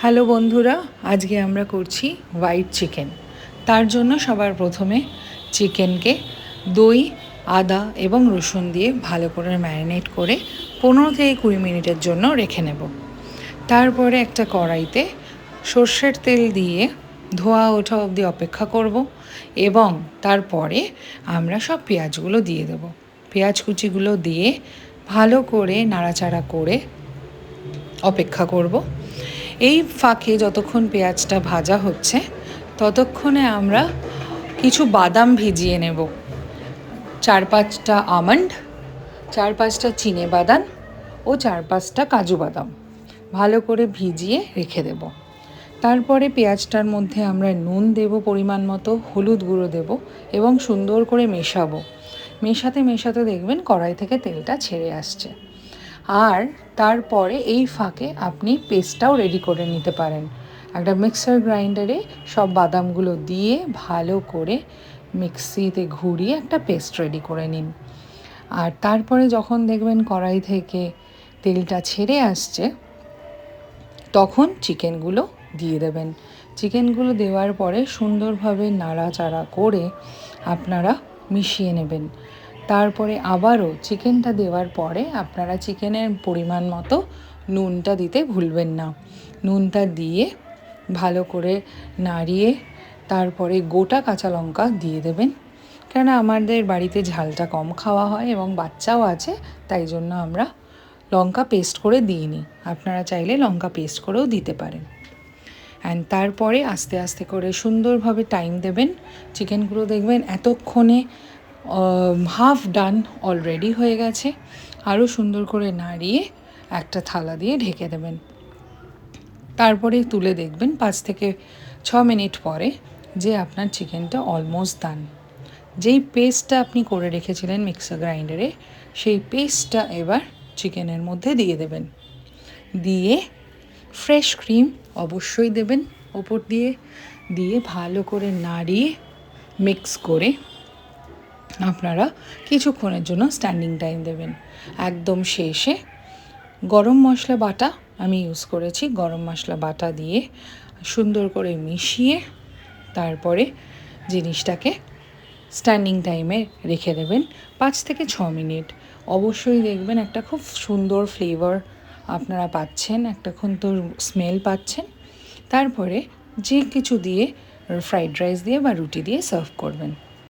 Hello বন্ধুরা, আজকে আমরা করছি হোয়াইট চিকেন। তার জন্য সবার প্রথমে চিকেনকে দই, আদা এবং রসুন দিয়ে ভালো করে ম্যারিনেট করে 15 থেকে 20 মিনিটের জন্য রেখে নেব। তারপরে একটা কড়াইতে সর্ষের তেল দিয়ে ধোয়া ওঠা অবধি অপেক্ষা করব এবং তারপরে আমরা সব পেঁয়াজগুলো দিয়ে দেব। পেঁয়াজ কুচিগুলো দিয়ে ভালো করে নাড়াচাড়া করে অপেক্ষা করব। এই ফাঁকে যতক্ষণ পেঁয়াজটা ভাজা হচ্ছে ততক্ষণে আমরা কিছু বাদাম ভিজিয়ে নেব। 4-5টা আমন্ড, 4-5টা চিনে বাদাম ও 4-5টা কাজু বাদাম ভালো করে ভিজিয়ে রেখে দেব। তারপরে পেঁয়াজটার মধ্যে আমরা নুন দেব পরিমাণ মতো, হলুদ গুঁড়ো দেব এবং সুন্দর করে মেশাবো। মেশাতে মেশাতে দেখবেন কড়াই থেকে তেলটা ছেড়ে আসছে। আর তারপরে এই ফাঁকে আপনি পেস্টটাও রেডি করে নিতে পারেন। একটা মিক্সার গ্রাইন্ডারে সব বাদামগুলো দিয়ে ভালো করে মিক্সিতে ঘুরিয়ে একটা পেস্ট রেডি করে নিন। আর তারপরে যখন দেখবেন কড়াই থেকে তেলটা ছেড়ে আসছে তখন চিকেনগুলো দিয়ে দেবেন। চিকেনগুলো দেওয়ার পরে সুন্দরভাবে নাড়াচাড়া করে আপনারা মিশিয়ে নেবেন। তারপরে আবারও চিকেনটা দেওয়ার পরে আপনারা চিকেনের পরিমাণ মতো নুনটা দিতে ভুলবেন না। নুনটা দিয়ে ভালো করে নাড়িয়ে তারপরে গোটা কাঁচা লঙ্কা দিয়ে দেবেন। কেন আমাদের বাড়িতে ঝালটা কম খাওয়া হয় এবং বাচ্চাও আছে, তাই জন্য আমরা লঙ্কা পেস্ট করে দিইনি। আপনারা চাইলে লঙ্কা পেস্ট করেও দিতে পারেন। অ্যান্ড তারপরে আস্তে আস্তে করে সুন্দরভাবে টাইম দেবেন। চিকেনগুলো দেখবেন এতক্ষণে হাফ ডান অলরেডি হয়ে গেছে। আরও সুন্দর করে নাড়িয়ে একটা থালা দিয়ে ঢেকে দেবেন। তারপরে তুলে দেখবেন 5 থেকে 6 মিনিট পরে যে আপনার চিকেনটা অলমোস্ট ডান। যেই পেস্টটা আপনি করে রেখেছিলেন মিক্সার গ্রাইন্ডারে, সেই পেস্টটা এবার চিকেনের মধ্যে দিয়ে দেবেন। দিয়ে ফ্রেশ ক্রিম অবশ্যই দেবেন ওপর দিয়ে, দিয়ে ভালো করে নাড়িয়ে মিক্স করে আপনারা কিছুক্ষণের জন্য স্ট্যান্ডিং টাইম দেবেন। একদম শেষে গরম মশলা বাটা আমি ইউজ করেছি, গরম মশলা বাটা দিয়ে সুন্দর করে মিশিয়ে তারপরে জিনিসটাকে স্ট্যান্ডিং টাইমে রেখে দেবেন 5 থেকে 6 মিনিট। অবশ্যই দেখবেন একটা খুব সুন্দর ফ্লেভার আপনারা পাচ্ছেন, একটা সুন্দর স্মেল পাচ্ছেন। তারপরে যে কিছু দিয়ে ফ্রাইড রাইস দিয়ে বা রুটি দিয়ে সার্ভ করবেন।